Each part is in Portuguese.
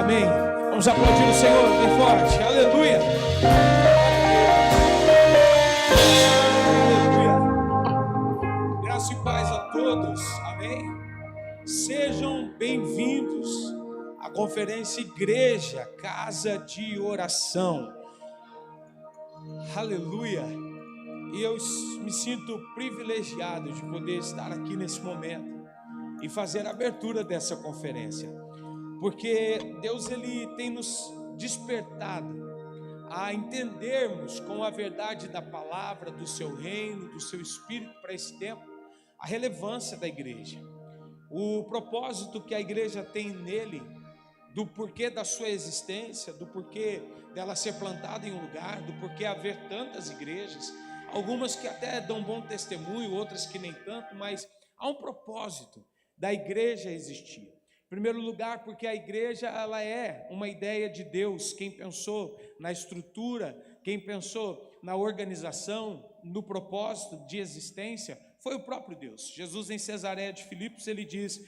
Amém. Vamos aplaudir o Senhor bem forte. Aleluia. Aleluia. Graça e paz a todos. Amém. Sejam bem-vindos à conferência Igreja, Casa de Oração. Aleluia. E eu me sinto privilegiado de poder estar aqui nesse momento e fazer a abertura dessa conferência, porque Deus ele tem nos despertado a entendermos com a verdade da palavra, do seu reino, do seu espírito para esse tempo, a relevância da igreja, o propósito que a igreja tem nele, do porquê da sua existência, do porquê dela ser plantada em um lugar, do porquê haver tantas igrejas, algumas que até dão bom testemunho, outras que nem tanto, mas há um propósito da igreja existir. Em primeiro lugar, porque a igreja ela é uma ideia de Deus. Quem pensou na estrutura, quem pensou na organização, no propósito de existência, foi o próprio Deus. Jesus em Cesareia de Filipos, ele diz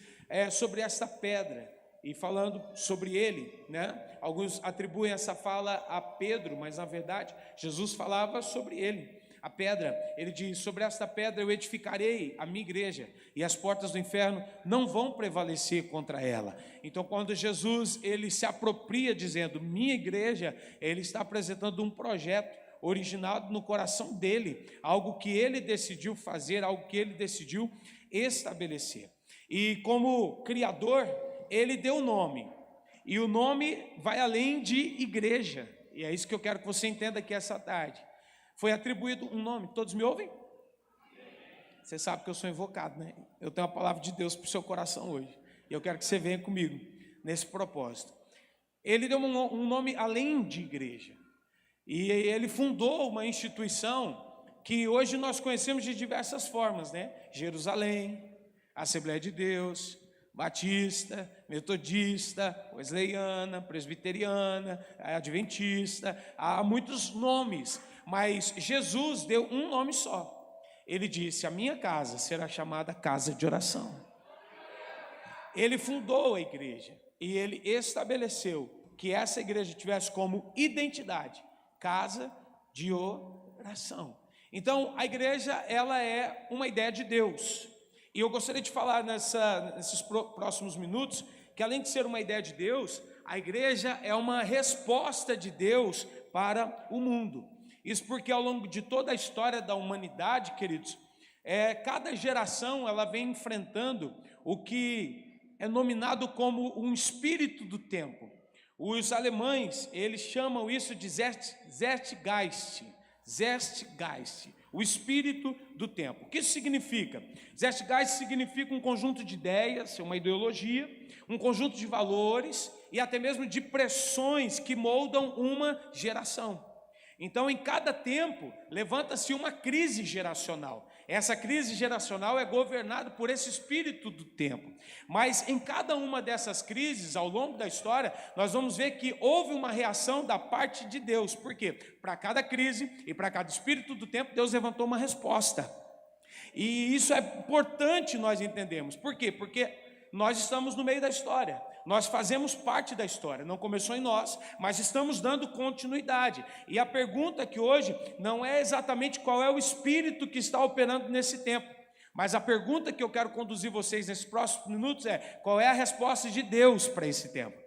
sobre esta pedra, e falando sobre ele, né? Alguns atribuem essa fala a Pedro, mas na verdade Jesus falava sobre ele. A pedra, ele diz, sobre esta pedra eu edificarei a minha igreja, e as portas do inferno não vão prevalecer contra ela. Então quando Jesus ele se apropria dizendo minha igreja, ele está apresentando um projeto originado no coração dele, algo que ele decidiu fazer, algo que ele decidiu estabelecer. E como criador, ele deu o nome, e o nome vai além de igreja, e é isso que eu quero que você entenda aqui essa tarde. Foi atribuído um nome, todos me ouvem? Você sabe que eu sou invocado, né? Eu tenho a palavra de Deus para o seu coração hoje, e eu quero que você venha comigo nesse propósito. Ele deu um nome além de igreja, e ele fundou uma instituição que hoje nós conhecemos de diversas formas, né? Jerusalém, Assembleia de Deus, Batista, Metodista, Wesleyana, Presbiteriana, Adventista, há muitos nomes, mas Jesus deu um nome só. Ele disse, a minha casa será chamada casa de oração. Ele fundou a igreja e ele estabeleceu que essa igreja tivesse como identidade, casa de oração. Então a igreja ela é uma ideia de Deus. E eu gostaria de falar nesses próximos minutos que além de ser uma ideia de Deus, a igreja é uma resposta de Deus para o mundo. Isso porque ao longo de toda a história da humanidade, queridos, cada geração ela vem enfrentando o que é nominado como um espírito do tempo. Os alemães, eles chamam isso de Zeitgeist, o espírito do tempo. O que isso significa? Zeitgeist significa um conjunto de ideias, uma ideologia, um conjunto de valores e até mesmo de pressões que moldam uma geração. Então, em cada tempo, levanta-se uma crise geracional. Essa crise geracional é governada por esse espírito do tempo. Mas em cada uma dessas crises, ao longo da história, nós vamos ver que houve uma reação da parte de Deus. Por quê? Para cada crise e para cada espírito do tempo, Deus levantou uma resposta. E isso é importante nós entendermos. Por quê? Porque nós estamos no meio da história. Nós fazemos parte da história, não começou em nós, mas estamos dando continuidade. E a pergunta aqui hoje não é exatamente qual é o espírito que está operando nesse tempo, mas a pergunta que eu quero conduzir vocês nesses próximos minutos é: qual é a resposta de Deus para esse tempo?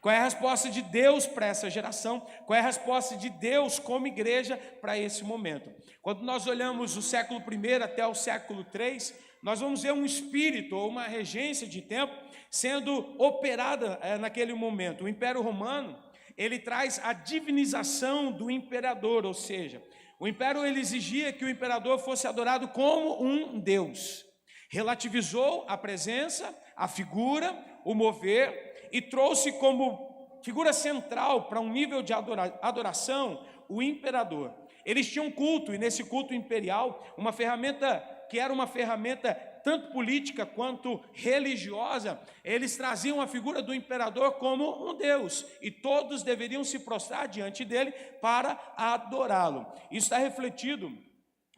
Qual é a resposta de Deus para essa geração? Qual é a resposta de Deus como igreja para esse momento? Quando nós olhamos o século I até o século III, nós vamos ver um espírito ou uma regência de tempo sendo operada naquele momento. O Império Romano, ele traz a divinização do imperador, ou seja, o império ele exigia que o imperador fosse adorado como um deus. Relativizou a presença, a figura, o mover e trouxe como figura central para um nível de adoração o imperador. Eles tinham culto, e nesse culto imperial, uma ferramenta que era uma ferramenta tanto política quanto religiosa, eles traziam a figura do imperador como um deus, e todos deveriam se prostrar diante dele para adorá-lo. Isso está refletido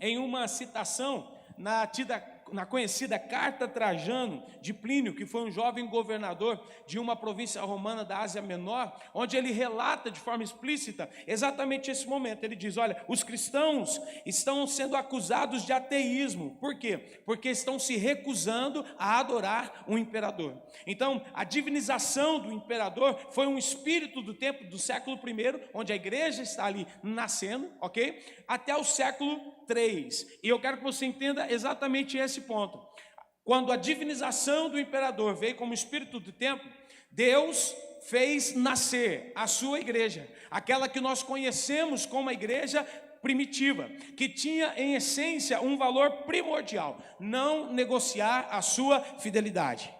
em uma citação na conhecida Carta Trajano de Plínio, que foi um jovem governador de uma província romana da Ásia Menor, onde ele relata de forma explícita exatamente esse momento. Ele diz: olha, os cristãos estão sendo acusados de ateísmo. Por quê? Porque estão se recusando a adorar um imperador. Então, a divinização do imperador foi um espírito do tempo do século I, onde a igreja está ali nascendo, ok? Até o século 3. E eu quero que você entenda exatamente esse ponto. Quando a divinização do imperador veio como espírito do tempo, Deus fez nascer a sua igreja, aquela que nós conhecemos como a igreja primitiva, que tinha em essência um valor primordial: não negociar a sua fidelidade.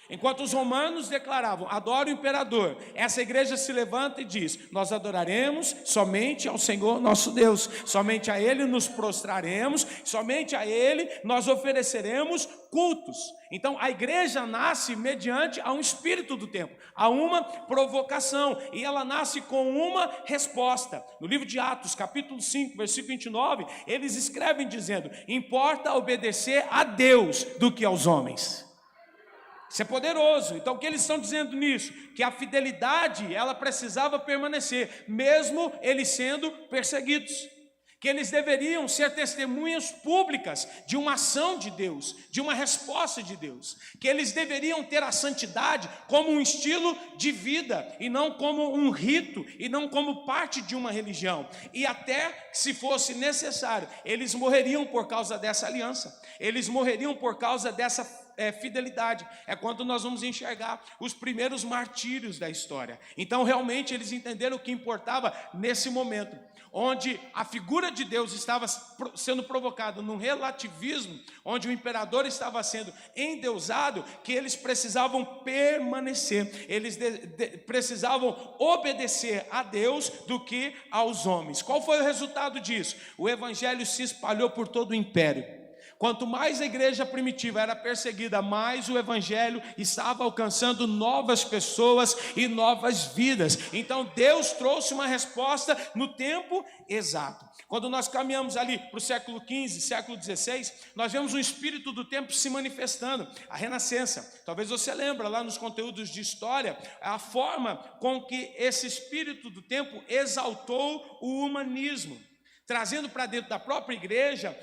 Enquanto os romanos declaravam: adora o imperador, essa igreja se levanta e diz: nós adoraremos somente ao Senhor nosso Deus, somente a Ele nos prostraremos, somente a Ele nós ofereceremos cultos. Então a igreja nasce mediante a um espírito do tempo, a uma provocação, e ela nasce com uma resposta. No livro de Atos, capítulo 5, versículo 29, eles escrevem dizendo: importa obedecer a Deus do que aos homens. Isso é poderoso. Então o que eles estão dizendo nisso? Que a fidelidade, ela precisava permanecer, mesmo eles sendo perseguidos. Que eles deveriam ser testemunhas públicas de uma ação de Deus, de uma resposta de Deus. Que eles deveriam ter a santidade como um estilo de vida, e não como um rito, e não como parte de uma religião. E até, se fosse necessário, eles morreriam por causa dessa aliança. Eles morreriam por causa dessa fidelidade. É quando nós vamos enxergar os primeiros martírios da história. Então realmente eles entenderam o que importava nesse momento, onde a figura de Deus estava sendo provocada num relativismo, onde o imperador estava sendo endeusado, que eles precisavam permanecer, eles precisavam obedecer a Deus do que aos homens. Qual foi o resultado disso? O evangelho se espalhou por todo o império. Quanto mais a igreja primitiva era perseguida, mais o evangelho estava alcançando novas pessoas e novas vidas. Então Deus trouxe uma resposta no tempo exato. Quando nós caminhamos ali para o século XV, século XVI, nós vemos o espírito do tempo se manifestando, a renascença. Talvez você lembre lá nos conteúdos de história, a forma com que esse espírito do tempo exaltou o humanismo, trazendo para dentro da própria igreja,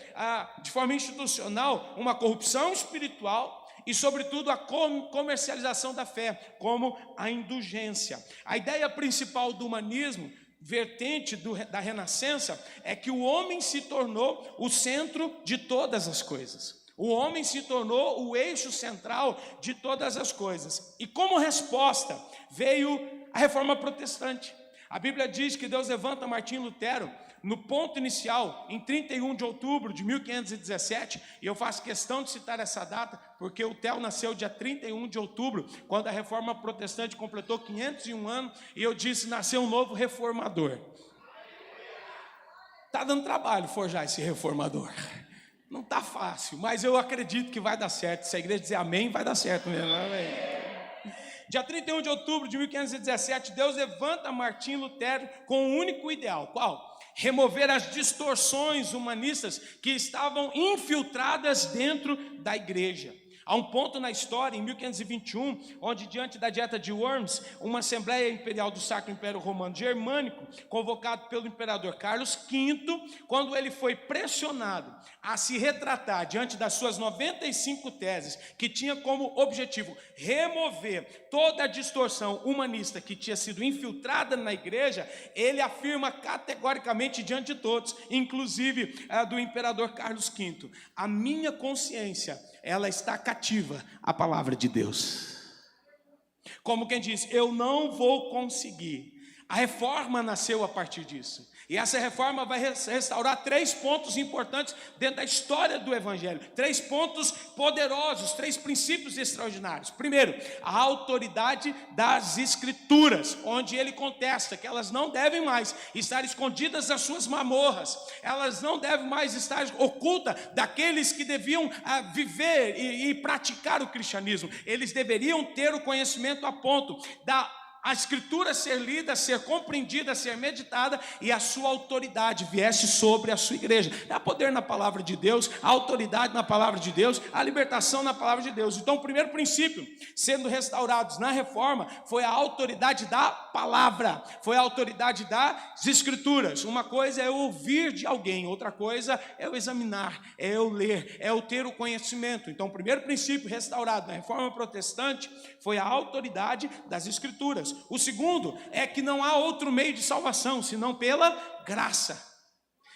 de forma institucional, uma corrupção espiritual e, sobretudo, a comercialização da fé, como a indulgência. A ideia principal do humanismo, vertente da renascença, é que o homem se tornou o centro de todas as coisas. O homem se tornou o eixo central de todas as coisas. E como resposta veio a reforma protestante. A Bíblia diz que Deus levanta Martinho Lutero no ponto inicial, em 31 de outubro de 1517, e eu faço questão de citar essa data, porque o Theo nasceu dia 31 de outubro, quando a reforma protestante completou 501 anos, e eu disse: nasceu um novo reformador. Está dando trabalho forjar esse reformador, não está fácil, mas eu acredito que vai dar certo. Se a igreja dizer amém, vai dar certo mesmo, amém. Dia 31 de outubro de 1517, Deus levanta Martinho Lutero com um único ideal. Qual? Remover as distorções humanistas que estavam infiltradas dentro da igreja. Há um ponto na história, em 1521, onde, diante da Dieta de Worms, uma Assembleia Imperial do Sacro Império Romano Germânico, convocado pelo imperador Carlos V, quando ele foi pressionado a se retratar diante das suas 95 teses, que tinha como objetivo remover toda a distorção humanista que tinha sido infiltrada na igreja, ele afirma categoricamente diante de todos, inclusive do imperador Carlos V: a minha consciência, ela está cativa à palavra de Deus. Como quem diz: eu não vou conseguir. A reforma nasceu a partir disso. E essa reforma vai restaurar 3 pontos importantes dentro da história do evangelho. 3 pontos poderosos, 3 princípios extraordinários. Primeiro, a autoridade das escrituras, onde ele contesta que elas não devem mais estar escondidas nas suas mamorras. Elas não devem mais estar ocultas daqueles que deviam viver e praticar o cristianismo. Eles deveriam ter o conhecimento a ponto da a Escritura ser lida, ser compreendida, ser meditada e a sua autoridade viesse sobre a sua igreja. Há poder na palavra de Deus, a autoridade na palavra de Deus, a libertação na palavra de Deus. Então o primeiro princípio, sendo restaurados na reforma, foi a autoridade da palavra, foi a autoridade das Escrituras. Uma coisa é eu ouvir de alguém, outra coisa é eu examinar, é eu ler, é eu ter o conhecimento. Então o primeiro princípio restaurado na reforma protestante foi a autoridade das Escrituras. O segundo é que não há outro meio de salvação, senão pela graça.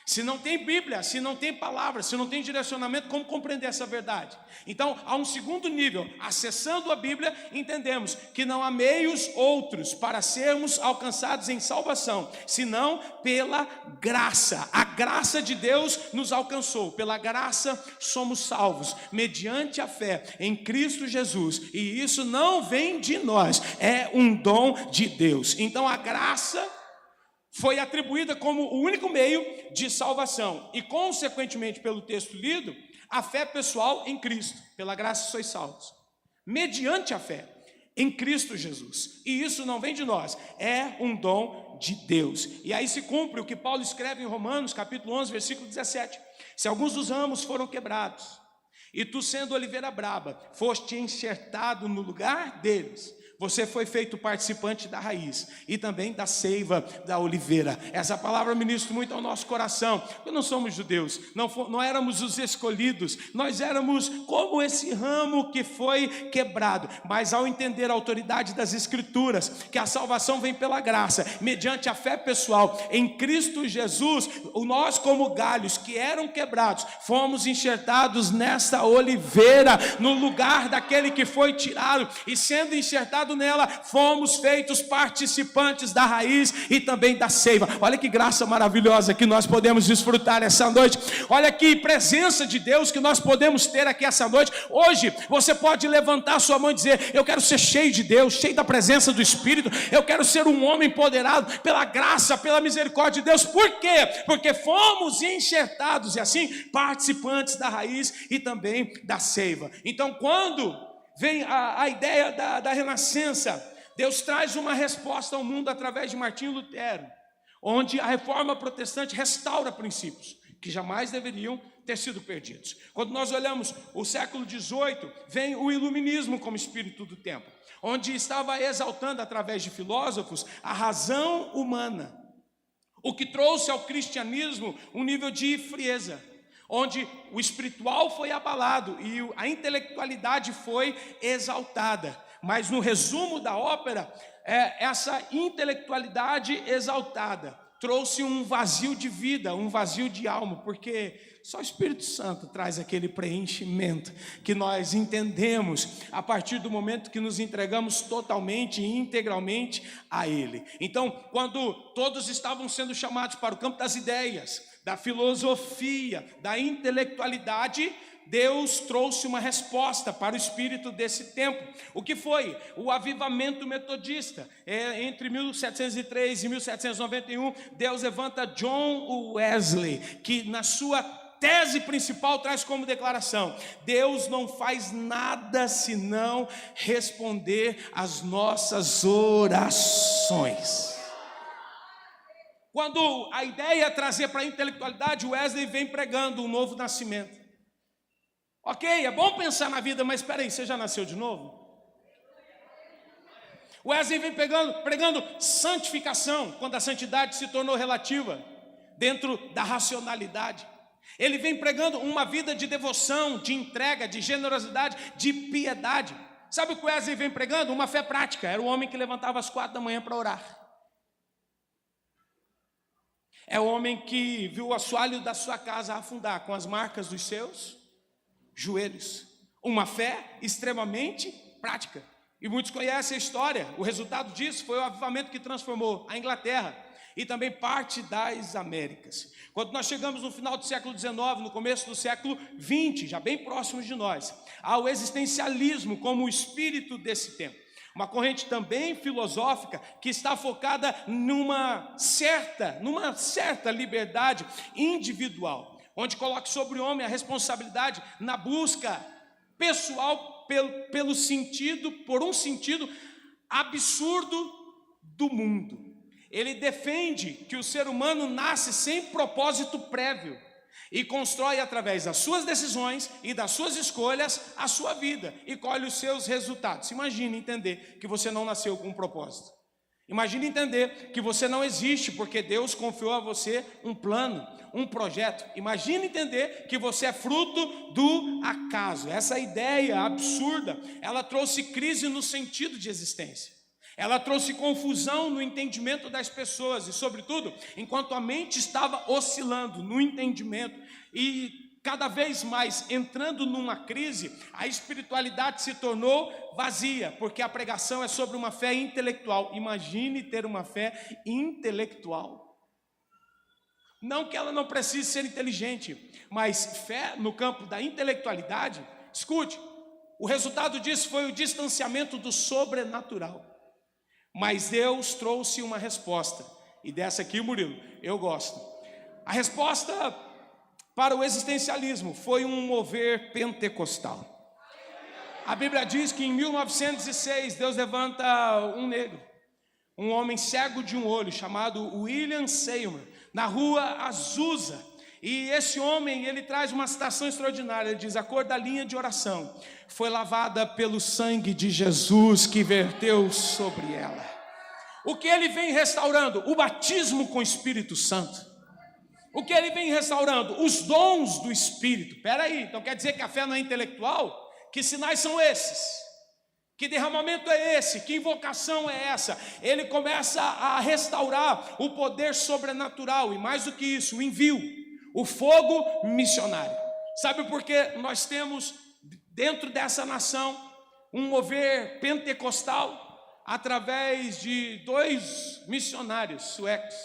Se não tem Bíblia, se não tem palavra, se não tem direcionamento, como compreender essa verdade? Então, há um segundo nível. Acessando a Bíblia, entendemos que não há meios outros para sermos alcançados em salvação, senão pela graça. A graça de Deus nos alcançou. Pela graça somos salvos, mediante a fé em Cristo Jesus. E isso não vem de nós, é um dom de Deus. Então, a graça foi atribuída como o único meio de salvação. E, consequentemente, pelo texto lido, a fé pessoal em Cristo. Pela graça sois salvos, mediante a fé em Cristo Jesus. E isso não vem de nós, é um dom de Deus. E aí se cumpre o que Paulo escreve em Romanos, capítulo 11, versículo 17. Se alguns dos ramos foram quebrados, e tu, sendo oliveira braba, foste enxertado no lugar deles, você foi feito participante da raiz e também da seiva da oliveira. Essa palavra ministra muito ao nosso coração. Porque não somos judeus, não éramos os escolhidos, nós éramos como esse ramo que foi quebrado. Mas ao entender a autoridade das Escrituras, que a salvação vem pela graça, mediante a fé pessoal em Cristo Jesus, nós como galhos que eram quebrados, fomos enxertados nesta oliveira, no lugar daquele que foi tirado, e sendo enxertado nela, fomos feitos participantes da raiz e também da seiva. Olha que graça maravilhosa que nós podemos desfrutar essa noite. Olha que presença de Deus que nós podemos ter aqui essa noite. Hoje você pode levantar sua mão e dizer: eu quero ser cheio de Deus, cheio da presença do Espírito, eu quero ser um homem empoderado pela graça, pela misericórdia de Deus. Por quê? Porque fomos enxertados e assim participantes da raiz e também da seiva. Então, quando vem a ideia da renascença, Deus traz uma resposta ao mundo através de Martinho Lutero, onde a reforma protestante restaura princípios que jamais deveriam ter sido perdidos. Quando nós olhamos o século XVIII, vem o iluminismo como espírito do tempo, onde estava exaltando através de filósofos a razão humana, o que trouxe ao cristianismo um nível de frieza, onde o espiritual foi abalado e a intelectualidade foi exaltada. Mas no resumo da ópera, essa intelectualidade exaltada trouxe um vazio de vida, um vazio de alma, porque só o Espírito Santo traz aquele preenchimento que nós entendemos a partir do momento que nos entregamos totalmente e integralmente a Ele. Então, quando todos estavam sendo chamados para o campo das ideias, da filosofia, da intelectualidade, Deus trouxe uma resposta para o espírito desse tempo. O que foi? O avivamento metodista. Entre 1703 e 1791, Deus levanta John Wesley, que na sua tese principal traz como declaração: Deus não faz nada senão responder às nossas orações. Quando a ideia é trazer para a intelectualidade, Wesley vem pregando um novo nascimento. Ok, é bom pensar na vida, mas espera aí, você já nasceu de novo? Wesley vem pregando santificação, quando a santidade se tornou relativa, dentro da racionalidade. Ele vem pregando uma vida de devoção, de entrega, de generosidade, de piedade. Sabe o que Wesley vem pregando? Uma fé prática. Era o homem que levantava às 4 da manhã para orar. É o homem que viu o assoalho da sua casa afundar com as marcas dos seus joelhos. Uma fé extremamente prática. E muitos conhecem a história. O resultado disso foi o avivamento que transformou a Inglaterra e também parte das Américas. Quando nós chegamos no final do século XIX, no começo do século XX, já bem próximos de nós, há o existencialismo como o espírito desse tempo. Uma corrente também filosófica que está focada numa certa liberdade individual, onde coloca sobre o homem a responsabilidade na busca pessoal por um sentido absurdo do mundo. Ele defende que o ser humano nasce sem propósito prévio e constrói através das suas decisões e das suas escolhas a sua vida e colhe os seus resultados. Imagine entender que você não nasceu com um propósito. Imagine entender que você não existe porque Deus confiou a você um plano, um projeto. Imagine entender que você é fruto do acaso. Essa ideia absurda, ela trouxe crise no sentido de existência. Ela trouxe confusão no entendimento das pessoas e, sobretudo, enquanto a mente estava oscilando no entendimento e cada vez mais entrando numa crise, a espiritualidade se tornou vazia, porque a pregação é sobre uma fé intelectual. Imagine ter uma fé intelectual. Não que ela não precise ser inteligente, mas fé no campo da intelectualidade, escute, o resultado disso foi o distanciamento do sobrenatural. Mas Deus trouxe uma resposta, e dessa aqui, Murilo, eu gosto. A resposta para o existencialismo foi um mover pentecostal. A Bíblia diz que em 1906 Deus levanta um negro, um homem cego de um olho, chamado William Seymour, na rua Azusa. E esse homem, ele traz uma citação extraordinária. Ele diz: a cor da linha de oração foi lavada pelo sangue de Jesus que verteu sobre ela. O que ele vem restaurando? O batismo com o Espírito Santo. O que ele vem restaurando? Os dons do Espírito. Espera aí, então quer dizer que a fé não é intelectual? Que sinais são esses? Que derramamento é esse? Que invocação é essa? Ele começa a restaurar o poder sobrenatural e, mais do que isso, o envio, o fogo missionário. Sabe por que nós temos dentro dessa nação um mover pentecostal através de dois missionários suecos,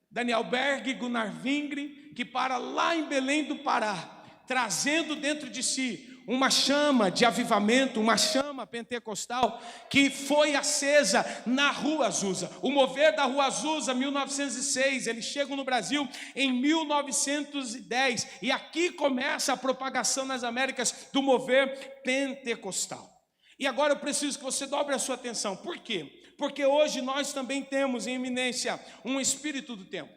Daniel Berg e Gunnar Wingren, que para lá em Belém do Pará, trazendo dentro de si uma chama de avivamento, uma chama pentecostal que foi acesa na Rua Azusa. O mover da Rua Azusa, 1906, eles chegam no Brasil em 1910 e aqui começa a propagação nas Américas do mover pentecostal. E agora eu preciso que você dobre a sua atenção. Por quê? Porque hoje nós também temos em eminência um espírito do tempo.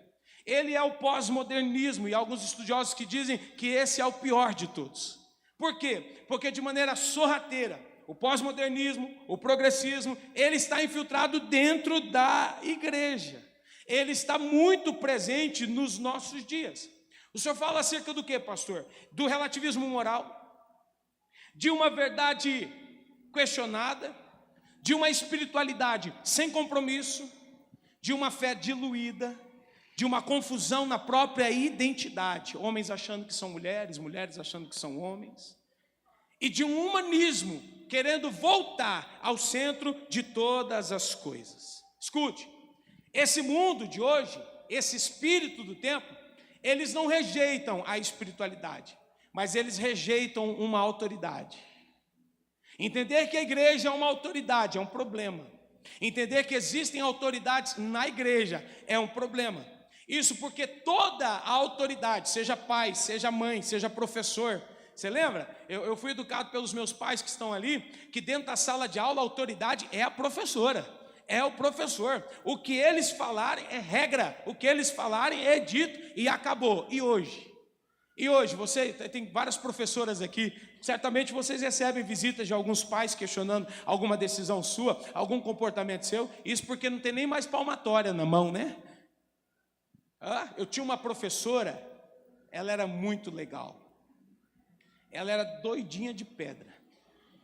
Ele é o pós-modernismo, e alguns estudiosos que dizem que esse é o pior de todos. Por quê? Porque de maneira sorrateira, o pós-modernismo, o progressismo, ele está infiltrado dentro da igreja. Ele está muito presente nos nossos dias. O senhor fala acerca do quê, pastor? Do relativismo moral, de uma verdade questionada, de uma espiritualidade sem compromisso, de uma fé diluída, de uma confusão na própria identidade, homens achando que são mulheres, mulheres achando que são homens, e de um humanismo querendo voltar ao centro de todas as coisas. Escute, esse mundo de hoje, esse espírito do tempo, eles não rejeitam a espiritualidade, mas eles rejeitam uma autoridade. Entender que a igreja é uma autoridade é um problema. Entender que existem autoridades na igreja é um problema. Isso porque toda a autoridade, seja pai, seja mãe, seja professor, você lembra? Eu fui educado pelos meus pais que estão ali, que dentro da sala de aula a autoridade é a professora, é o professor. O que eles falarem é regra, o que eles falarem é dito e acabou. E hoje? E hoje, você tem várias professoras aqui, certamente vocês recebem visitas de alguns pais questionando alguma decisão sua, algum comportamento seu, isso porque não tem nem mais palmatória na mão, né? Eu tinha uma professora, ela era muito legal, ela era doidinha de pedra,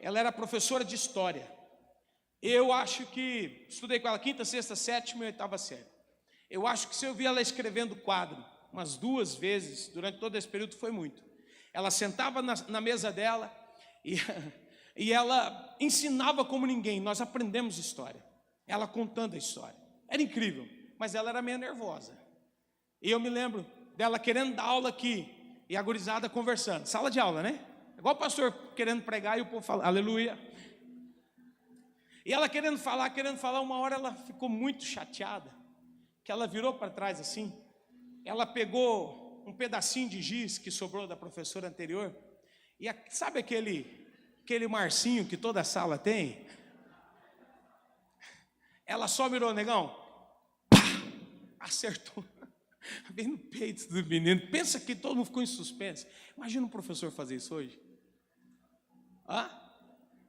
ela era professora de história. Eu acho que, estudei com ela quinta, sexta, sétima e oitava série. Eu acho que se eu vi ela escrevendo quadro umas 2 vezes, durante todo esse período, foi muito. Ela sentava na mesa dela e ela ensinava como ninguém. Nós aprendemos história, ela contando a história. Era incrível, mas ela era meio nervosa. E eu me lembro dela querendo dar aula aqui, e a gurizada conversando, sala de aula, né? Igual o pastor querendo pregar e o povo fala, aleluia. E ela querendo falar, uma hora ela ficou muito chateada, que ela virou para trás assim, ela pegou um pedacinho de giz que sobrou da professora anterior, e sabe aquele marcinho que toda sala tem? Ela só mirou, negão. Pá! Acertou. Bem no peito do menino. Pensa que todo mundo ficou em suspense. Imagina um professor fazer isso hoje.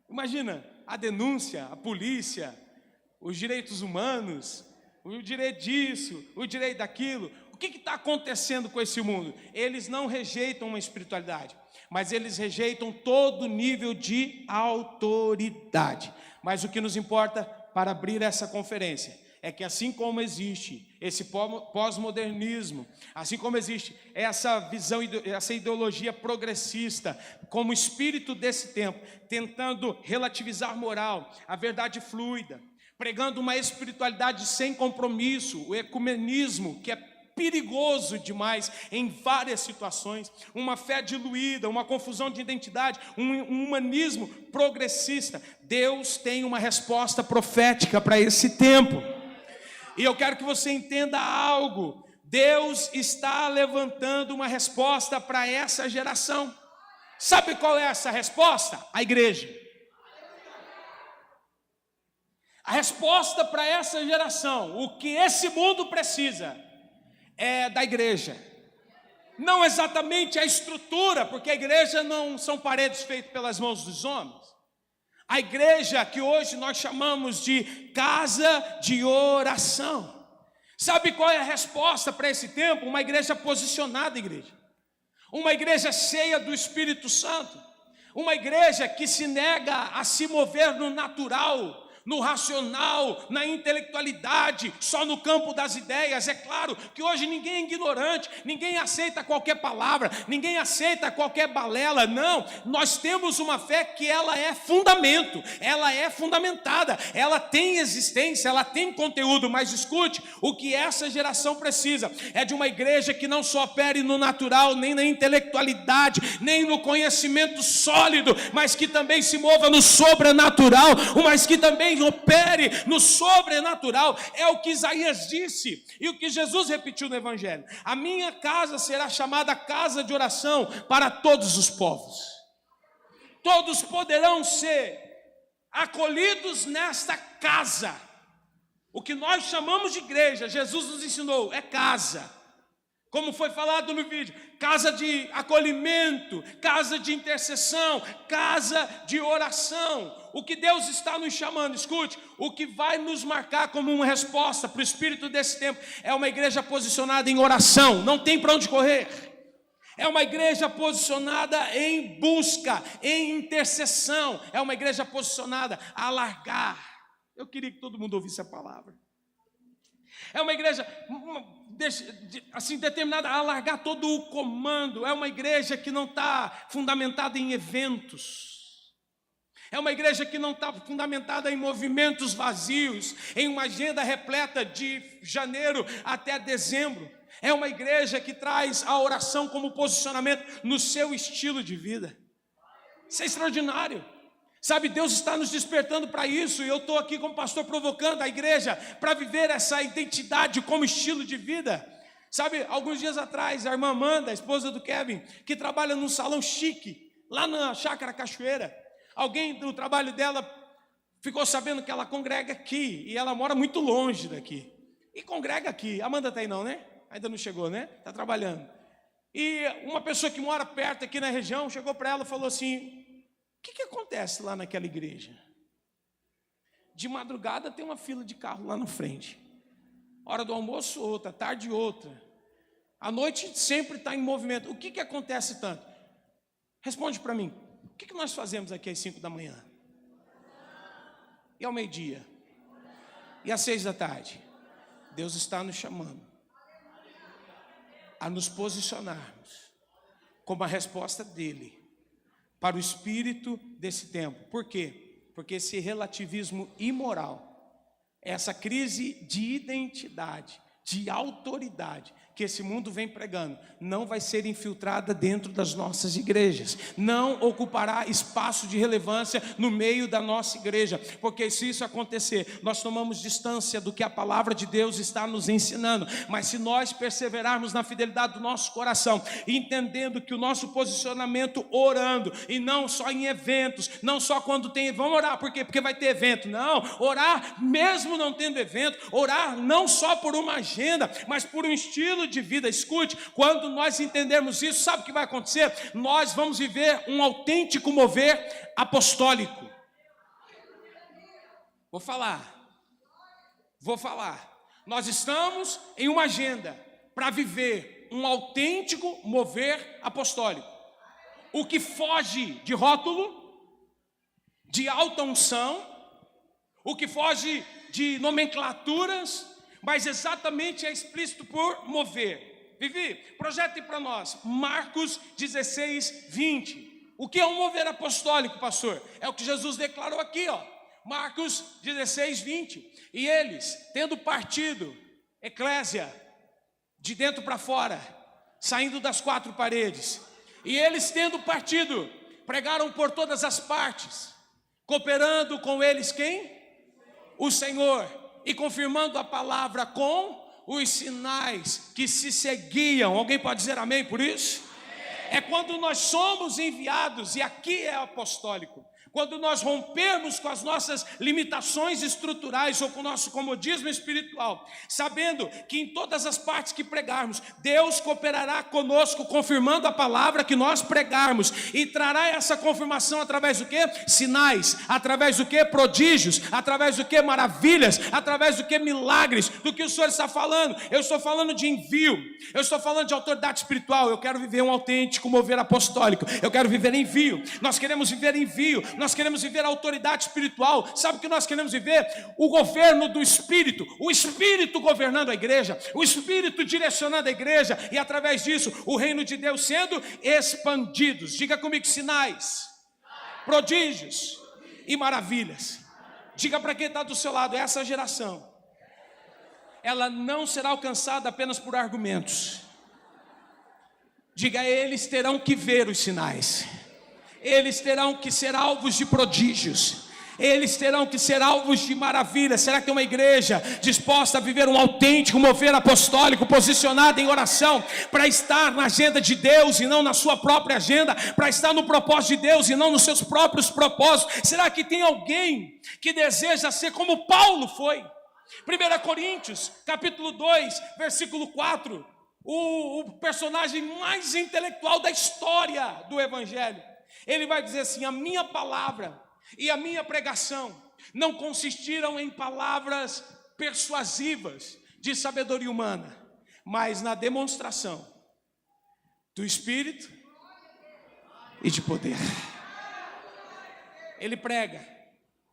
Imagina a denúncia, a polícia, os direitos humanos, o direito disso, o direito daquilo. O que está acontecendo com esse mundo? Eles não rejeitam uma espiritualidade, mas eles rejeitam todo nível de autoridade. Mas o que nos importa para abrir essa conferência é que assim como existe esse pós-modernismo, assim como existe essa visão, essa ideologia progressista, como espírito desse tempo, tentando relativizar moral, a verdade fluida, pregando uma espiritualidade sem compromisso, o ecumenismo, que é perigoso demais em várias situações, uma fé diluída, uma confusão de identidade, um humanismo progressista. Deus tem uma resposta profética para esse tempo. E eu quero que você entenda algo. Deus está levantando uma resposta para essa geração. Sabe qual é essa resposta? A igreja. A resposta para essa geração, o que esse mundo precisa, é da igreja. Não exatamente a estrutura, porque a igreja não são paredes feitas pelas mãos dos homens. A igreja que hoje nós chamamos de casa de oração. Sabe qual é a resposta para esse tempo? Uma igreja posicionada, igreja. Uma igreja cheia do Espírito Santo. Uma igreja que se nega a se mover no natural, no racional, na intelectualidade, só no campo das ideias. É claro que hoje ninguém é ignorante, ninguém aceita qualquer palavra, ninguém aceita qualquer balela. Não, nós temos uma fé que ela é fundamento, ela é fundamentada, ela tem existência, ela tem conteúdo. Mas escute, o que essa geração precisa é de uma igreja que não só opere no natural, nem na intelectualidade, nem no conhecimento sólido, mas que também se mova no sobrenatural, mas que também opere no sobrenatural. É o que Isaías disse e o que Jesus repetiu no Evangelho: a minha casa será chamada casa de oração para todos os povos. Todos poderão ser acolhidos nesta casa. O que nós chamamos de igreja, Jesus nos ensinou, é casa. Como foi falado no vídeo, casa de acolhimento, casa de intercessão, casa de oração. O que Deus está nos chamando, escute, o que vai nos marcar como uma resposta para o espírito desse tempo é uma igreja posicionada em oração, não tem para onde correr. É uma igreja posicionada em busca, em intercessão. É uma igreja posicionada a alargar. Eu queria que todo mundo ouvisse a palavra. É uma igreja assim determinada a alargar todo o comando. É uma igreja que não está fundamentada em eventos. É uma igreja que não está fundamentada em movimentos vazios, em uma agenda repleta de janeiro até dezembro. É uma igreja que traz a oração como posicionamento no seu estilo de vida. Isso é extraordinário. Sabe, Deus está nos despertando para isso, e eu estou aqui como pastor provocando a igreja para viver essa identidade como estilo de vida. Sabe, alguns dias atrás, a irmã Amanda, a esposa do Kevin, que trabalha num salão chique, lá na Chácara Cachoeira, alguém do trabalho dela ficou sabendo que ela congrega aqui, e ela mora muito longe daqui, e congrega aqui. Amanda está aí não, né? Ainda não chegou, né? Está trabalhando. E uma pessoa que mora perto aqui na região, chegou para ela e falou assim: o que acontece lá naquela igreja? De madrugada tem uma fila de carro lá na frente. Hora do almoço outra, tarde outra. À noite sempre está em movimento. O que acontece tanto? Responde para mim. O que nós fazemos aqui às 5 da manhã? E ao meio-dia? E às 6 da tarde? Deus está nos chamando a nos posicionarmos como a resposta dele para o espírito desse tempo. Por quê? Porque esse relativismo imoral, essa crise de identidade, de autoridade que esse mundo vem pregando não vai ser infiltrada dentro das nossas igrejas, não ocupará espaço de relevância no meio da nossa igreja, porque se isso acontecer, nós tomamos distância do que a palavra de Deus está nos ensinando. Mas se nós perseverarmos na fidelidade do nosso coração, entendendo que o nosso posicionamento orando, e não só em eventos, não só quando tem, vamos orar, por quê? Porque vai ter evento, não, orar mesmo não tendo evento, orar não só por uma agenda, mas por um estilo de vida. Escute, quando nós entendermos isso, sabe o que vai acontecer? Nós vamos viver um autêntico mover apostólico. Vou falar. Nós estamos em uma agenda para viver um autêntico mover apostólico. O que foge de rótulo, de alta unção, o que foge de nomenclaturas, mas exatamente é explícito por mover. Vivi, projete para nós Marcos 16, 20. O que é um mover apostólico, pastor? É o que Jesus declarou aqui, ó. Marcos 16, 20. E eles, tendo partido, eclésia, de dentro para fora, saindo das quatro paredes, e eles tendo partido, pregaram por todas as partes, cooperando com eles quem? O Senhor. E confirmando a palavra com os sinais que se seguiam. Alguém pode dizer amém por isso? É quando nós somos enviados, e aqui é apostólico, quando nós rompermos com as nossas limitações estruturais ou com o nosso comodismo espiritual, sabendo que em todas as partes que pregarmos, Deus cooperará conosco, confirmando a palavra que nós pregarmos, e trará essa confirmação através do quê? Sinais, através do quê? Prodígios, através do quê? Maravilhas, através do quê? Milagres. Do que o Senhor está falando? Eu estou falando de envio, eu estou falando de autoridade espiritual. Eu quero viver um autêntico mover apostólico, eu quero viver envio. Nós queremos viver envio, nós queremos viver a autoridade espiritual. Sabe o que nós queremos viver? O governo do Espírito, o Espírito governando a igreja, o Espírito direcionando a igreja, e através disso o reino de Deus sendo expandidos. Diga comigo: sinais, prodígios e maravilhas. Diga para quem está do seu lado: essa geração, ela não será alcançada apenas por argumentos. Diga: eles terão que ver os sinais, eles terão que ser alvos de prodígios, eles terão que ser alvos de maravilhas. Será que tem uma igreja disposta a viver um autêntico mover apostólico, posicionada em oração, para estar na agenda de Deus e não na sua própria agenda, para estar no propósito de Deus e não nos seus próprios propósitos? Será que tem alguém que deseja ser como Paulo foi? 1 Coríntios, capítulo 2, versículo 4, o personagem mais intelectual da história do Evangelho, ele vai dizer assim: a minha palavra e a minha pregação não consistiram em palavras persuasivas de sabedoria humana, mas na demonstração do Espírito e de poder. Ele prega,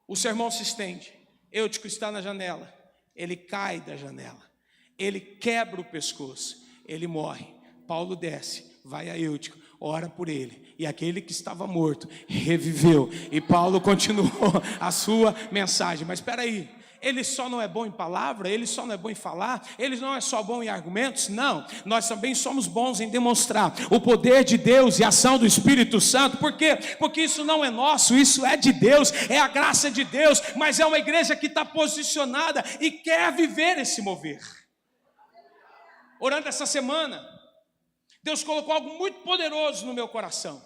o sermão se estende, Eutico está na janela, ele cai da janela, ele quebra o pescoço, ele morre. Paulo desce, vai a Eutico, ora por ele, e aquele que estava morto reviveu, e Paulo continuou a sua mensagem. Mas espera aí, ele só não é bom em palavra, ele só não é bom em falar, ele não é só bom em argumentos? Não, nós também somos bons em demonstrar o poder de Deus e a ação do Espírito Santo. Por quê? Porque isso não é nosso, isso é de Deus, é a graça de Deus, mas é uma igreja que está posicionada e quer viver esse mover. Orando essa semana, Deus colocou algo muito poderoso no meu coração.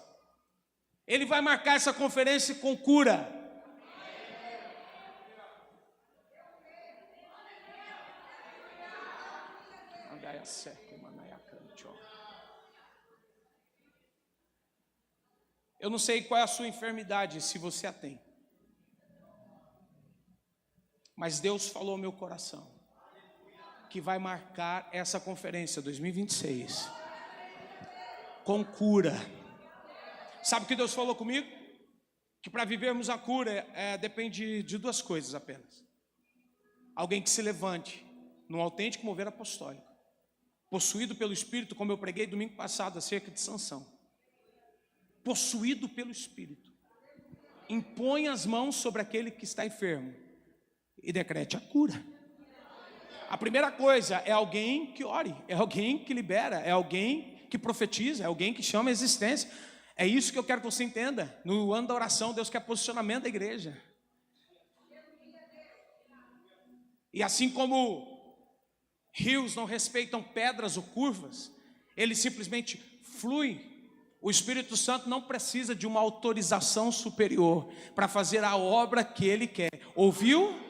Ele vai marcar essa conferência com cura. Eu não sei qual é a sua enfermidade, se você a tem, mas Deus falou ao meu coração que vai marcar essa conferência 2026 com cura. Sabe o que Deus falou comigo? Que para vivermos a cura depende de duas coisas apenas: alguém que se levante num autêntico mover apostólico, possuído pelo Espírito, como eu preguei domingo passado acerca de Sansão. Possuído pelo Espírito, impõe as mãos sobre aquele que está enfermo e decrete a cura. A primeira coisa é alguém que ore, é alguém que libera, é alguém que profetiza, é alguém que chama a existência. É isso que eu quero que você entenda. No ano da oração, Deus quer posicionamento da igreja. E assim como rios não respeitam pedras ou curvas, ele simplesmente flui. O Espírito Santo não precisa de uma autorização superior para fazer a obra que ele quer. Ouviu?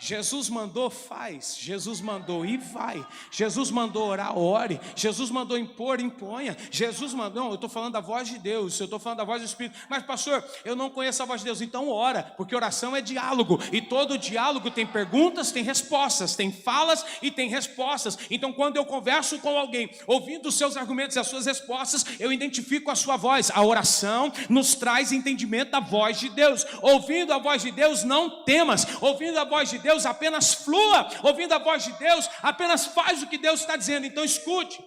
Jesus mandou, faz. Jesus mandou ir, vai. Jesus mandou orar, ore. Jesus mandou impor, imponha. Jesus mandou, não, eu estou falando da voz de Deus, eu estou falando da voz do Espírito. Mas pastor, eu não conheço a voz de Deus. Então ora, porque oração é diálogo. E todo diálogo tem perguntas, tem respostas. Tem falas e tem respostas. Então quando eu converso com alguém, ouvindo os seus argumentos e as suas respostas, eu identifico a sua voz. A oração nos traz entendimento da voz de Deus. Ouvindo a voz de Deus, não temas. Ouvindo a voz de Deus, apenas flua. Ouvindo a voz de Deus, apenas faz o que Deus está dizendo. Então escute.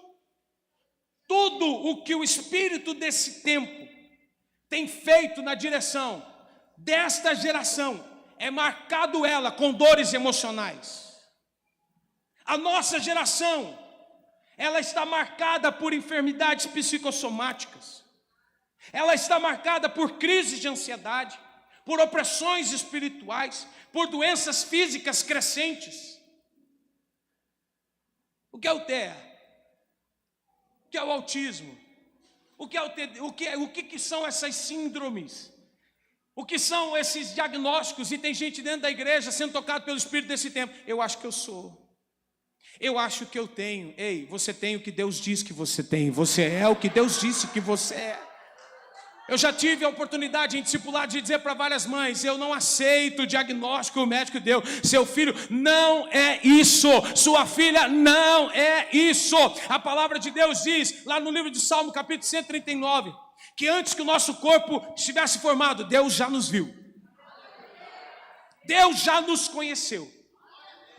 Tudo o que o espírito desse tempo tem feito na direção desta geração é marcado ela com dores emocionais. A nossa geração, ela está marcada por enfermidades psicossomáticas. Ela está marcada por crises de ansiedade, por opressões espirituais, por doenças físicas crescentes. O que é o TEA? O que é o autismo? O que são essas síndromes? O que são esses diagnósticos? E tem gente dentro da igreja sendo tocado pelo Espírito desse tempo. Eu acho que eu sou. Eu acho que eu tenho. Ei, você tem o que Deus diz que você tem. Você é o que Deus disse que você é. Eu já tive a oportunidade em discipulado de dizer para várias mães: eu não aceito o diagnóstico que o médico deu. Seu filho não é isso. Sua filha não é isso. A palavra de Deus diz, lá no livro de Salmo, capítulo 139, que antes que o nosso corpo estivesse formado, Deus já nos viu. Deus já nos conheceu.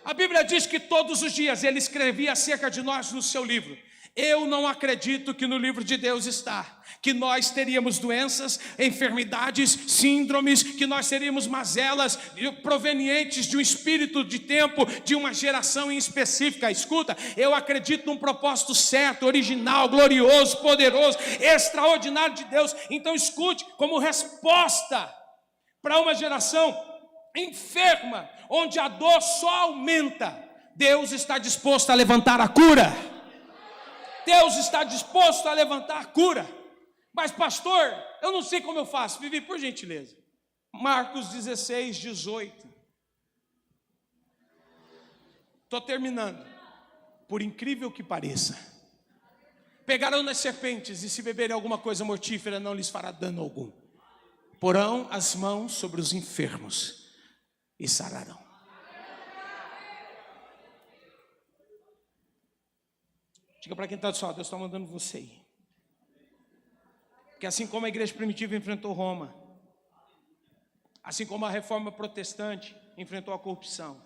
A Bíblia diz que todos os dias Ele escrevia acerca de nós no seu livro. Eu não acredito que no livro de Deus está que nós teríamos doenças, enfermidades, síndromes, que nós teríamos mazelas provenientes de um espírito de tempo, de uma geração em específica. Escuta, eu acredito num propósito certo, original, glorioso, poderoso, extraordinário de Deus. Então escute, como resposta para uma geração enferma, onde a dor só aumenta, Deus está disposto a levantar a cura. Deus está disposto a levantar a cura. Mas pastor, eu não sei como eu faço. Vivi, por gentileza. Marcos 16, 18. Estou terminando. Por incrível que pareça, pegarão nas serpentes, e se beberem alguma coisa mortífera, não lhes fará dano algum. Porão as mãos sobre os enfermos e sararão. Diga para quem está do seu lado: Deus está mandando você ir. Porque assim como a igreja primitiva enfrentou Roma, assim como a reforma protestante enfrentou a corrupção,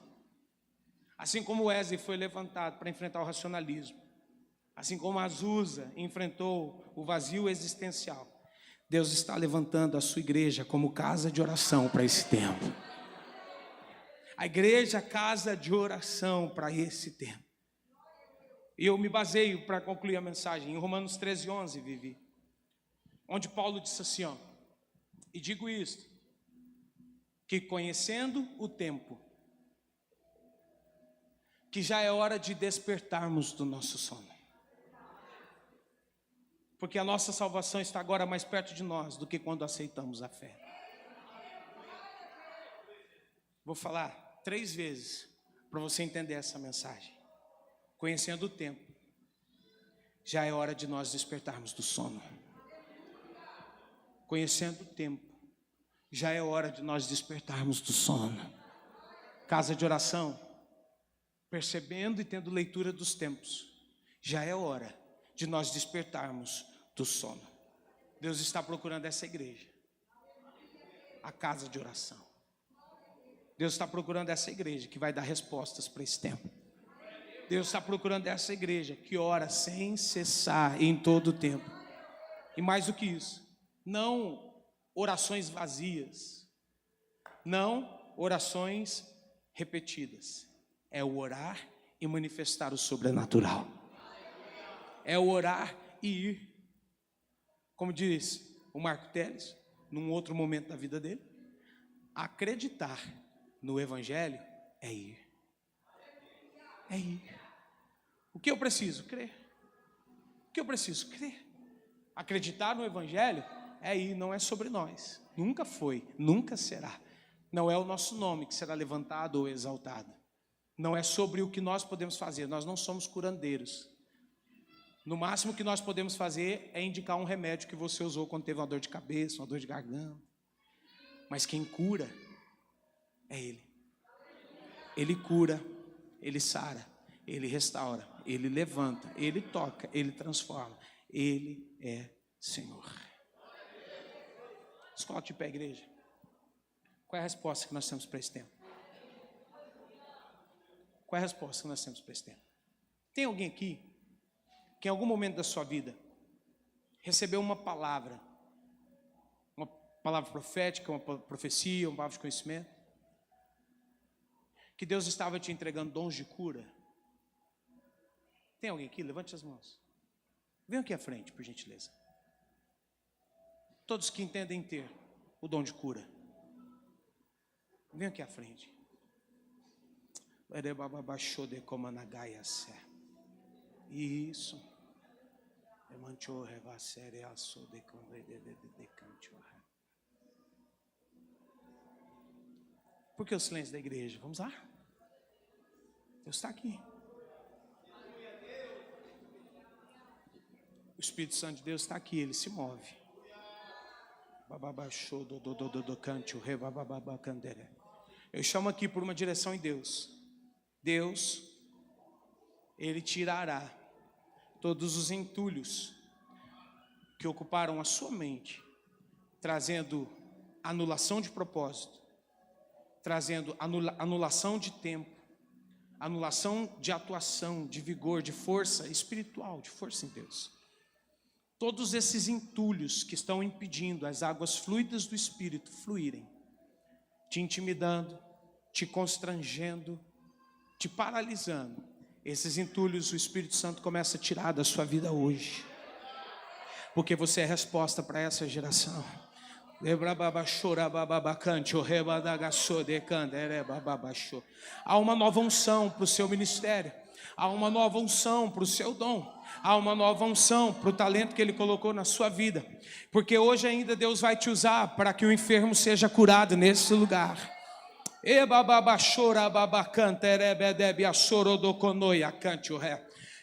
assim como Wesley foi levantado para enfrentar o racionalismo, assim como Azusa enfrentou o vazio existencial, Deus está levantando a sua igreja como casa de oração para esse tempo. A igreja, casa de oração para esse tempo. E eu me baseio para concluir a mensagem em Romanos 13, 11, Vivi, onde Paulo disse assim, ó: e digo isto, que conhecendo o tempo, que já é hora de despertarmos do nosso sono, porque a nossa salvação está agora mais perto de nós do que quando aceitamos a fé. Vou falar 3 vezes para você entender essa mensagem. Conhecendo o tempo, já é hora de nós despertarmos do sono. Conhecendo o tempo, já é hora de nós despertarmos do sono. Casa de oração, percebendo e tendo leitura dos tempos, já é hora de nós despertarmos do sono. Deus está procurando essa igreja, a casa de oração. Deus está procurando essa igreja que vai dar respostas para esse tempo. Deus está procurando essa igreja que ora sem cessar em todo o tempo. E mais do que isso, não orações vazias, não orações repetidas. É o orar e manifestar o sobrenatural. É o orar e ir. Como diz o Marco Teles, num outro momento da vida dele, acreditar no Evangelho é ir. É ir. O que eu preciso? Crer. O que eu preciso? Crer. Acreditar no Evangelho é ir, não é sobre nós. Nunca foi, nunca será. Não é o nosso nome que será levantado ou exaltado. Não é sobre o que nós podemos fazer. Nós não somos curandeiros. No máximo que nós podemos fazer é indicar um remédio que você usou quando teve uma dor de cabeça, uma dor de garganta. Mas quem cura é Ele. Ele cura, Ele sara, Ele restaura, Ele levanta, Ele toca, Ele transforma. Ele é Senhor. Escola de pé, igreja. Qual é a resposta que nós temos para esse tempo? Qual é a resposta que nós temos para esse tempo? Tem alguém aqui que em algum momento da sua vida recebeu uma palavra profética, uma profecia, uma palavra de conhecimento, que Deus estava te entregando dons de cura? Tem alguém aqui? Levante as mãos. Venham aqui à frente, por gentileza. Todos que entendem ter o dom de cura, venham aqui à frente. Isso. Por que o silêncio da igreja? Vamos lá? Deus está aqui. O Espírito Santo de Deus está aqui, ele se move. Eu chamo aqui por uma direção em Deus. Deus, Ele tirará todos os entulhos que ocuparam a sua mente, trazendo anulação de propósito, trazendo anulação de tempo, anulação de atuação, de vigor, de força espiritual, de força em Deus. Todos esses entulhos que estão impedindo as águas fluidas do Espírito fluírem, te intimidando, te constrangendo, te paralisando, esses entulhos o Espírito Santo começa a tirar da sua vida hoje, porque você é resposta para essa geração. Há uma nova unção para o seu ministério, há uma nova unção para o seu dom, há uma nova unção para o talento que Ele colocou na sua vida, porque hoje ainda Deus vai te usar para que o enfermo seja curado nesse lugar.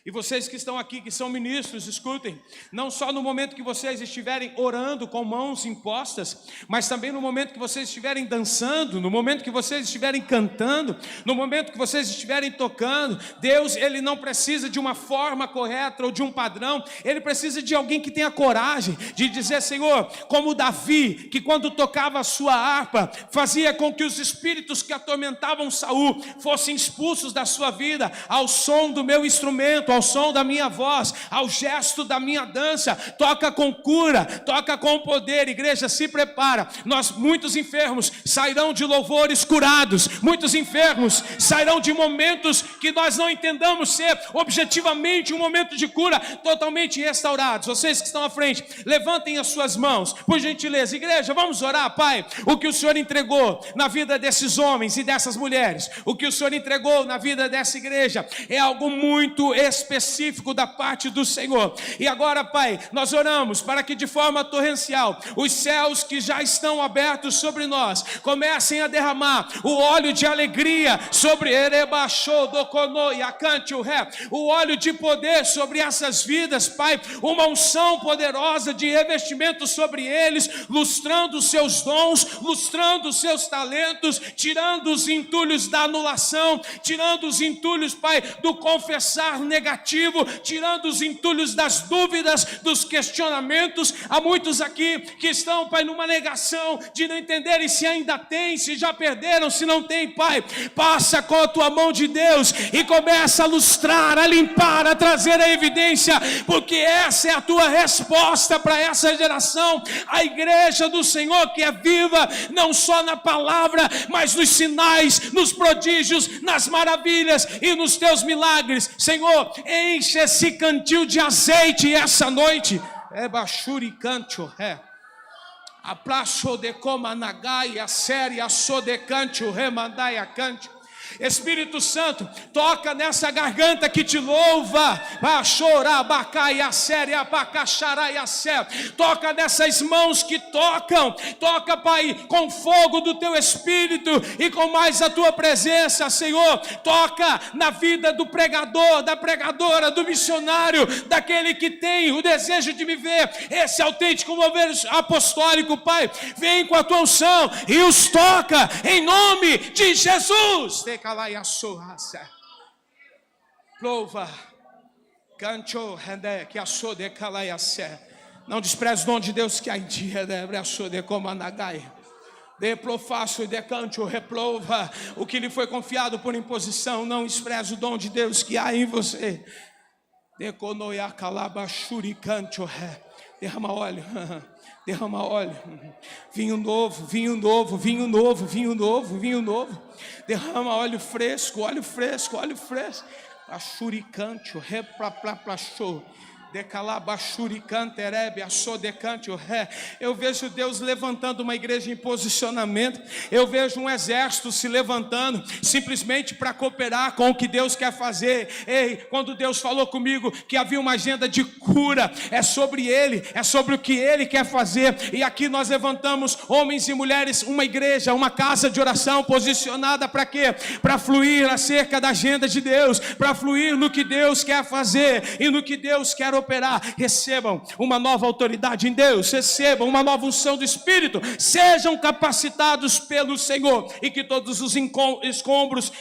E vocês que estão aqui, que são ministros, escutem, não só no momento que vocês estiverem orando com mãos impostas, mas também no momento que vocês estiverem dançando, no momento que vocês estiverem cantando, no momento que vocês estiverem tocando. Deus, Ele não precisa de uma forma correta ou de um padrão, Ele precisa de alguém que tenha coragem de dizer: Senhor, como Davi, que quando tocava a sua harpa, fazia com que os espíritos que atormentavam Saul fossem expulsos da sua vida, ao som do meu instrumento, ao som da minha voz, ao gesto da minha dança. Toca com cura, toca com poder. Igreja, se prepara. Muitos enfermos sairão de louvores curados, muitos enfermos sairão de momentos que nós não entendamos ser objetivamente um momento de cura, totalmente restaurados. Vocês que estão à frente, levantem as suas mãos, por gentileza. Igreja, vamos orar. Pai, o que o Senhor entregou na vida desses homens e dessas mulheres, o que o Senhor entregou na vida dessa igreja, é algo muito específico da parte do Senhor. E agora, Pai, nós oramos para que de forma torrencial os céus que já estão abertos sobre nós comecem a derramar o óleo de alegria sobre o óleo de poder sobre essas vidas, Pai, uma unção poderosa de revestimento sobre eles, lustrando os seus dons, lustrando os seus talentos, tirando os entulhos da anulação, tirando os entulhos, Pai, do confessar negativo, negativo, tirando os entulhos das dúvidas, dos questionamentos. Há muitos aqui que estão, Pai, numa negação de não entenderem se ainda tem, se já perderam, se não tem, Pai. Passa com a tua mão de Deus e começa a lustrar, a limpar, a trazer a evidência, porque essa é a tua resposta para essa geração. A igreja do Senhor que é viva, não só na palavra, mas nos sinais, nos prodígios, nas maravilhas e nos teus milagres. Senhor, enche esse cantil de azeite essa noite. É bachuri canto, é. A praço de coma nagai, a série, a so de canto, remandai a canto. Espírito Santo, toca nessa garganta que te louva, toca nessas mãos que tocam, toca, Pai, com fogo do teu Espírito e com mais a tua presença, Senhor. Toca na vida do pregador, da pregadora, do missionário, daquele que tem o desejo de viver esse autêntico mover apostólico, Pai. Vem com a tua unção e os toca em nome de Jesus. Louva, canto, rende, que assou de calaiaçé. Não despreze o dom de Deus que há em ti, assou de comanagai. De profaço e de canto, reprova o que lhe foi confiado por imposição. Não despreze o dom de Deus que há em você. De conoia calaba shuricanto, derrama óleo. Derrama óleo, vinho novo, vinho novo, vinho novo, vinho novo, vinho novo. Derrama óleo fresco, óleo fresco, óleo fresco. Achuricante, replaplachou. Eu vejo Deus levantando uma igreja em posicionamento. Eu vejo um exército se levantando simplesmente para cooperar com o que Deus quer fazer. Ei, quando Deus falou comigo que havia uma agenda de cura, é sobre Ele, é sobre o que Ele quer fazer. E aqui nós levantamos homens e mulheres, uma igreja, uma casa de oração posicionada para quê? Para fluir acerca da agenda de Deus, para fluir no que Deus quer fazer e no que Deus quer operar. Recebam uma nova autoridade em Deus, recebam uma nova unção do Espírito, sejam capacitados pelo Senhor e que todos os escombros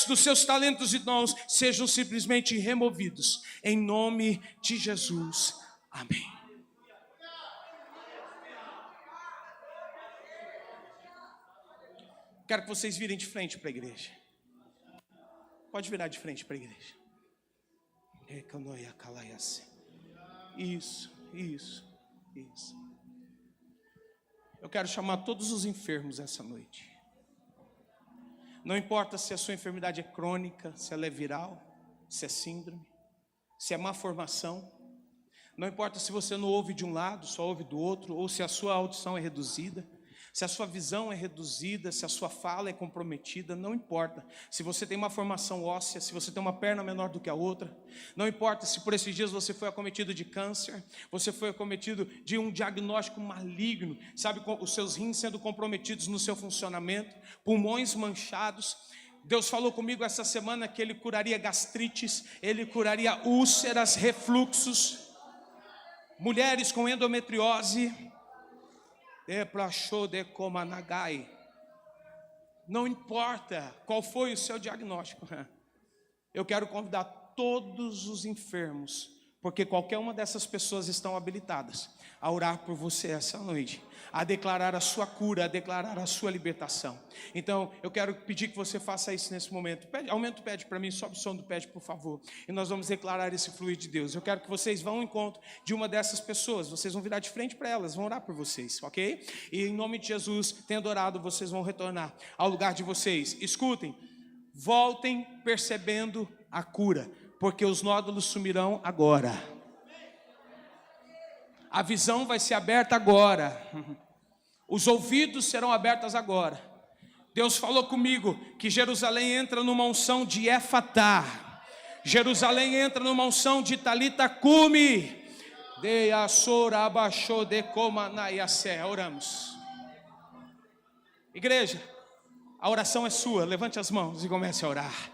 dos seus talentos e dons sejam simplesmente removidos em nome de Jesus. Amém. Quero que vocês virem de frente para a igreja. Pode virar de frente para a igreja. Isso. Eu quero chamar todos os enfermos essa noite. Não importa se a sua enfermidade é crônica, se ela é viral, se é síndrome, se é má formação. Não importa se você não ouve de um lado, só ouve do outro, ou se a sua audição é reduzida, se a sua visão é reduzida, se a sua fala é comprometida. Não importa se você tem uma formação óssea, se você tem uma perna menor do que a outra. Não importa se por esses dias você foi acometido de câncer, você foi acometido de um diagnóstico maligno, sabe, com os seus rins sendo comprometidos no seu funcionamento, pulmões manchados. Deus falou comigo essa semana que Ele curaria gastrites, Ele curaria úlceras, refluxos, mulheres com endometriose. Não importa qual foi o seu diagnóstico, eu quero convidar todos os enfermos, porque qualquer uma dessas pessoas estão habilitadas a orar por você essa noite, a declarar a sua cura, a declarar a sua libertação. Então eu quero pedir que você faça isso nesse momento. Aumenta o pad para mim, sobe o som do pad, por favor. E nós vamos declarar esse fluir de Deus. Eu quero que vocês vão ao encontro de uma dessas pessoas. Vocês vão virar de frente para elas, vão orar por vocês, ok? E em nome de Jesus, tendo orado, vocês vão retornar ao lugar de vocês. Escutem, voltem percebendo a cura, porque os nódulos sumirão agora. A visão vai ser aberta agora. Os ouvidos serão abertos agora. Deus falou comigo que Jerusalém entra numa unção de Efatá. Jerusalém entra numa unção de Talita Cumi. De Assora abaixou de Comanaiacé. Oramos. Igreja, a oração é sua. Levante as mãos e comece a orar.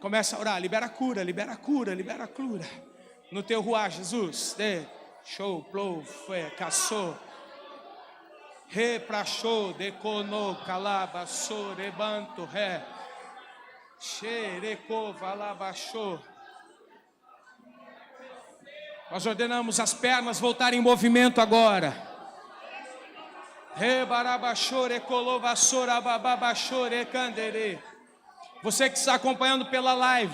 Comece a orar. Libera a cura, libera a cura, libera a cura. No teu ruá, Jesus. Show, plou, foi, caçou. Reprachou, deconou, calaba, sorebanto, ré. Xerecou, valabachou. Nós ordenamos as pernas voltarem em movimento agora. Você que está acompanhando pela live,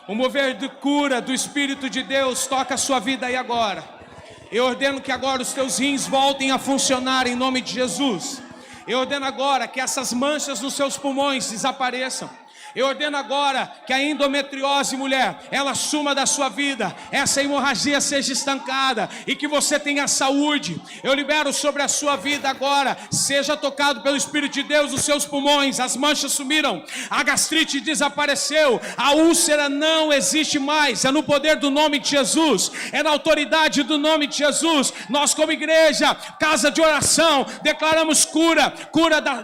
o mover de cura do Espírito de Deus toca a sua vida aí agora. Eu ordeno que agora os teus rins voltem a funcionar em nome de Jesus. Eu ordeno agora que essas manchas nos seus pulmões desapareçam. Eu ordeno agora que a endometriose, mulher, ela suma da sua vida, essa hemorragia seja estancada e que você tenha saúde. Eu libero sobre a sua vida agora, seja tocado pelo Espírito de Deus os seus pulmões, as manchas sumiram, a gastrite desapareceu, a úlcera não existe mais, é no poder do nome de Jesus, é na autoridade do nome de Jesus. Nós como igreja, casa de oração, declaramos cura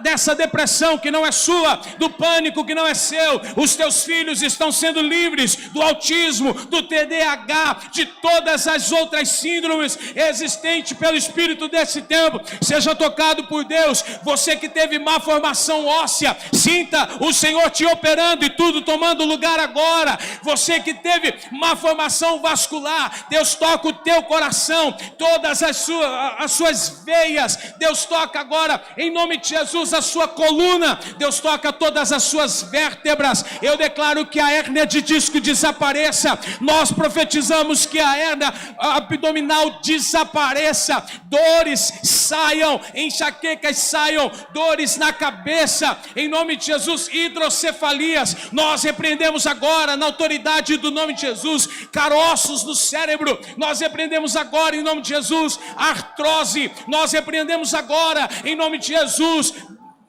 dessa depressão que não é sua, do pânico que não é seu. Os teus filhos estão sendo livres do autismo, do TDAH, de todas as outras síndromes existentes pelo Espírito desse tempo. Seja tocado por Deus. Você que teve má formação óssea, sinta o Senhor te operando e tudo tomando lugar agora. Você que teve má formação vascular, Deus toca o teu coração, todas as suas veias, Deus toca agora em nome de Jesus a sua coluna, Deus toca todas as suas vértebras. Eu declaro que a hérnia de disco desapareça. Nós profetizamos que a hérnia abdominal desapareça. Dores saiam, enxaquecas saiam, dores na cabeça, em nome de Jesus. Hidrocefalias, nós repreendemos agora na autoridade do nome de Jesus. Caroços no cérebro, nós repreendemos agora em nome de Jesus. Artrose, nós repreendemos agora em nome de Jesus.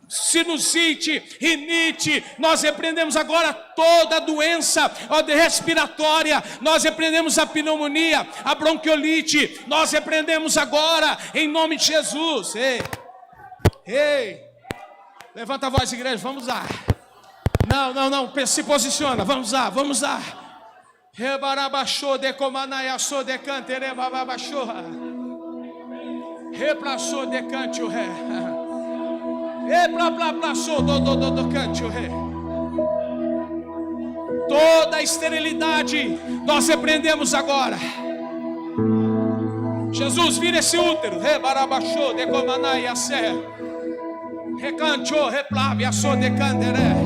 Sinusite, rinite, nós repreendemos agora toda doença respiratória, nós repreendemos a pneumonia, a bronquiolite, nós repreendemos agora em nome de Jesus. Ei, levanta a voz, igreja, vamos lá. Não, se posiciona, vamos lá. Rebarabaxô de comanayaçô de cantere bababaxô. Replaçô de cante o ré. Toda esterilidade nós repreendemos agora. Jesus, vira esse útero.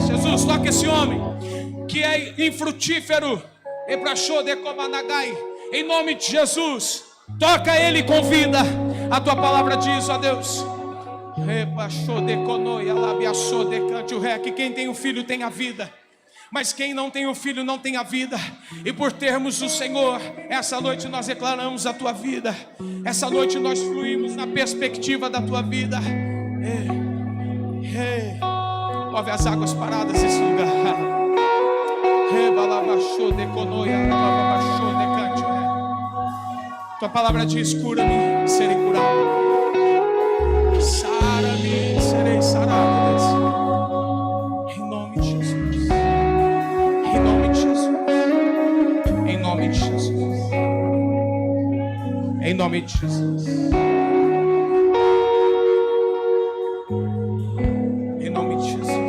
Jesus, toca esse homem que é infrutífero. Em nome de Jesus, toca ele com vida. A tua palavra diz, ó Deus, que quem tem o filho tem a vida, mas quem não tem o filho não tem a vida. E por termos o Senhor, essa noite nós declaramos a tua vida. Essa noite nós fluímos na perspectiva da tua vida. Move as águas paradas nesse lugar. Tua palavra diz, cura-me, serei curado. Sara-me, serei sarado. Em nome de Jesus. Em nome de Jesus. Em nome de Jesus. Em nome de Jesus.